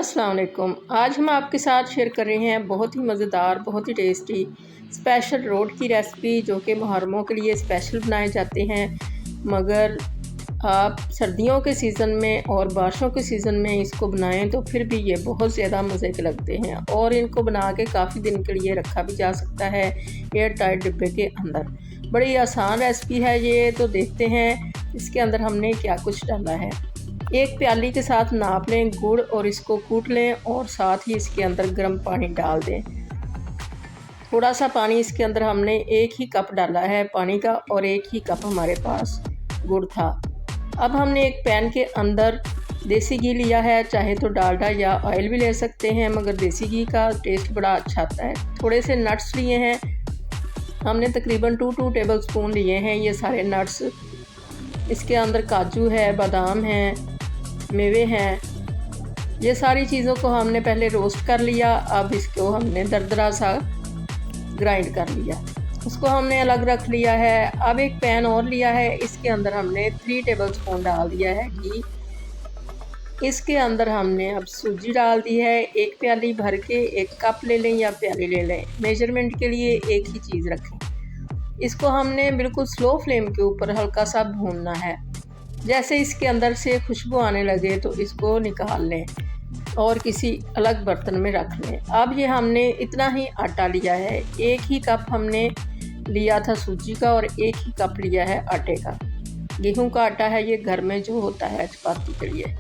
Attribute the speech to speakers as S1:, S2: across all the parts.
S1: अस्सलाम वालेकुम। आज हम आपके साथ शेयर कर रहे हैं बहुत ही मज़ेदार, बहुत ही टेस्टी स्पेशल रोट की रेसिपी, जो कि मुहर्रमों के लिए स्पेशल बनाए जाते हैं। मगर आप सर्दियों के सीज़न में और बारिशों के सीज़न में इसको बनाएं तो फिर भी ये बहुत ज़्यादा मज़े के लगते हैं और इनको बना के काफ़ी दिन के लिए रखा भी जा सकता है एयर टाइट डिब्बे के अंदर। बड़ी आसान रेसिपी है ये, तो देखते हैं इसके अंदर हमने क्या कुछ डाला है। एक प्याली के साथ नाप लें गुड़ और इसको कूट लें और साथ ही इसके अंदर गर्म पानी डाल दें। थोड़ा सा पानी इसके अंदर हमने 1 ही कप डाला है पानी का और 1 ही कप हमारे पास गुड़ था। अब हमने एक पैन के अंदर देसी घी लिया है, चाहे तो डालडा या ऑयल भी ले सकते हैं, मगर देसी घी का टेस्ट बड़ा अच्छा आता है। थोड़े से नट्स लिए हैं हमने, तकरीबन 2 टेबल स्पून लिए हैं ये सारे नट्स। इसके अंदर काजू है, बादाम है, मेवे हैं। ये सारी चीज़ों को हमने पहले रोस्ट कर लिया। अब इसको हमने दरदरा सा ग्राइंड कर लिया, उसको हमने अलग रख लिया है। अब एक पैन और लिया है, इसके अंदर हमने 3 टेबल स्पून डाल दिया है घी। इसके अंदर हमने अब सूजी डाल दी है। 1 प्याली भर के 1 कप ले लें या प्याली ले लें, मेजरमेंट के लिए एक ही चीज़ रखें। इसको हमने बिल्कुल स्लो फ्लेम के ऊपर हल्का सा भूनना है। जैसे इसके अंदर से खुशबू आने लगे तो इसको निकाल लें और किसी अलग बर्तन में रख लें। अब ये हमने इतना ही आटा लिया है, 1 ही कप हमने लिया था सूजी का और 1 ही कप लिया है आटे का। गेहूं का आटा है ये, घर में जो होता है चपाती के लिए।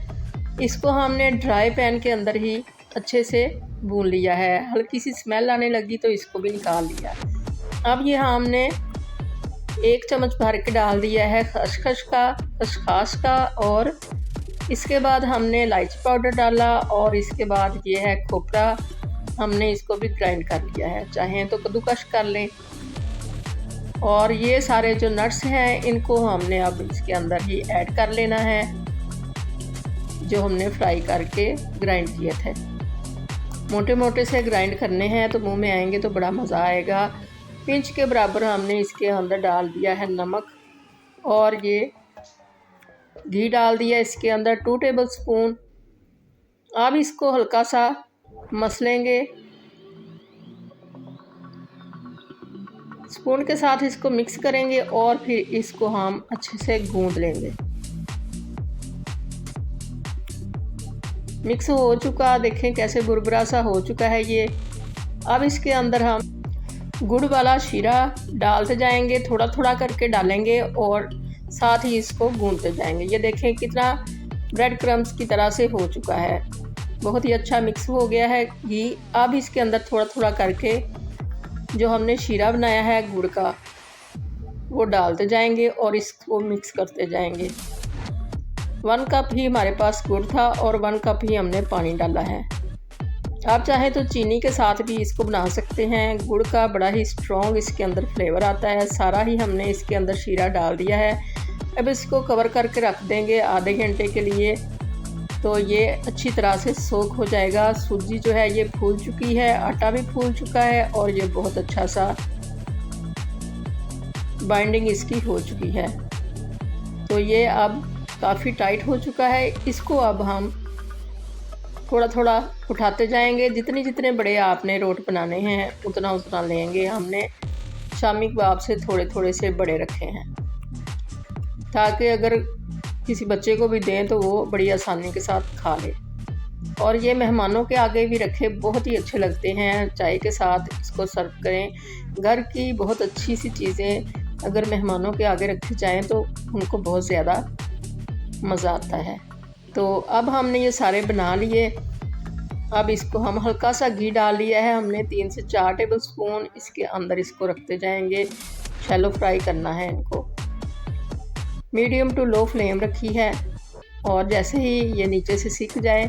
S1: इसको हमने ड्राई पैन के अंदर ही अच्छे से भून लिया है। हल्की सी स्मेल आने लगी तो इसको भी निकाल लिया। अब ये हमने 1 चम्मच भर के डाल दिया है खसखस का और इसके बाद हमने इलायची पाउडर डाला और इसके बाद ये है खोपरा, हमने इसको भी ग्राइंड कर लिया है, चाहें तो कद्दूकस कर लें। और ये सारे जो नट्स हैं इनको हमने अब इसके अंदर ही ऐड कर लेना है, जो हमने फ्राई करके ग्राइंड किए थे। मोटे मोटे से ग्राइंड करने हैं तो मुंह में आएंगे तो बड़ा मज़ा आएगा। पिंच के बराबर हमने इसके अंदर डाल दिया है नमक और ये घी डाल दिया इसके अंदर 2 टेबल स्पून। अब इसको हल्का सा मसलेंगे, स्पून के साथ इसको मिक्स करेंगे और फिर इसको हम अच्छे से गूंद लेंगे। मिक्स हो चुका, देखें कैसे बुरबुरा सा हो चुका है ये। अब इसके अंदर हम गुड़ वाला शीरा डालते जाएंगे, थोड़ा थोड़ा करके डालेंगे और साथ ही इसको गूंदते जाएंगे। ये देखें कितना ब्रेड क्रम्स की तरह से हो चुका है, बहुत ही अच्छा मिक्स हो गया है घी। अब इसके अंदर थोड़ा थोड़ा करके जो हमने शीरा बनाया है गुड़ का वो डालते जाएंगे और इसको मिक्स करते जाएंगे। 1 कप ही हमारे पास गुड़ था और 1 कप ही हमने पानी डाला है। आप चाहें तो चीनी के साथ भी इसको बना सकते हैं। गुड़ का बड़ा ही स्ट्रॉन्ग इसके अंदर फ्लेवर आता है। सारा ही हमने इसके अंदर शीरा डाल दिया है। अब इसको कवर करके रख देंगे आधे घंटे के लिए, तो ये अच्छी तरह से सोक हो जाएगा। सूजी जो है ये फूल चुकी है, आटा भी फूल चुका है और ये बहुत अच्छा सा बाइंडिंग इसकी हो चुकी है। तो ये अब काफ़ी टाइट हो चुका है। इसको अब हम थोड़ा थोड़ा उठाते जाएंगे। जितने बड़े आपने रोट बनाने हैं उतना उतना लेंगे। हमने शामी कबाब से थोड़े थोड़े से बड़े रखे हैं, ताकि अगर किसी बच्चे को भी दें तो वो बड़ी आसानी के साथ खा ले। और ये मेहमानों के आगे भी रखे, बहुत ही अच्छे लगते हैं। चाय के साथ इसको सर्व करें। घर की बहुत अच्छी सी चीज़ें अगर मेहमानों के आगे रखी जाएँ तो उनको बहुत ज़्यादा मज़ा आता है। तो अब हमने ये सारे बना लिए। अब इसको हम हल्का सा घी डाल लिया है हमने 3 से 4 टेबल स्पून। इसके अंदर इसको रखते जाएंगे, शैलो फ्राई करना है इनको। मीडियम टू लो फ्लेम रखी है और जैसे ही ये नीचे से सिक जाए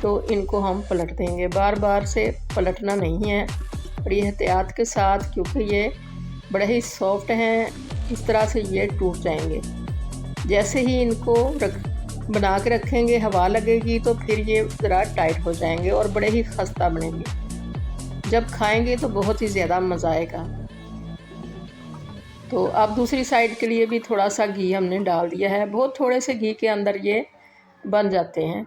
S1: तो इनको हम पलट देंगे। बार बार से पलटना नहीं है, बड़ी एहतियात के साथ, क्योंकि ये बड़े ही सॉफ्ट हैं। इस तरह से ये टूट जाएंगे। जैसे ही इनको बना के रखेंगे, हवा लगेगी तो फिर ये ज़रा टाइट हो जाएंगे और बड़े ही खस्ता बनेंगे। जब खाएंगे तो बहुत ही ज़्यादा मज़ा आएगा। तो अब दूसरी साइड के लिए भी थोड़ा सा घी हमने डाल दिया है। बहुत थोड़े से घी के अंदर ये बन जाते हैं।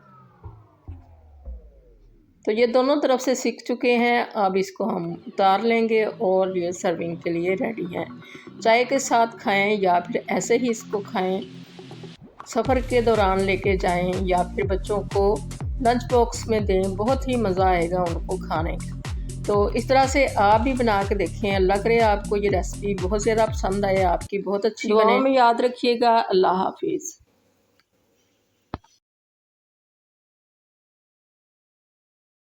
S1: तो ये दोनों तरफ से सीख चुके हैं। अब इसको हम उतार लेंगे और ये सर्विंग के लिए रेडी है। चाय के साथ खाएं या फिर ऐसे ही इसको खाएं, सफ़र के दौरान लेके जाएं या फिर बच्चों को लंच बॉक्स में दें, बहुत ही मज़ा आएगा उनको खाने का। तो इस तरह से आप भी बना के देखें। अल्लाह करे आपको ये रेसिपी बहुत ज़्यादा पसंद आए, आपकी बहुत अच्छी बने। दुआओं में याद रखिएगा। अल्लाह हाफिज़।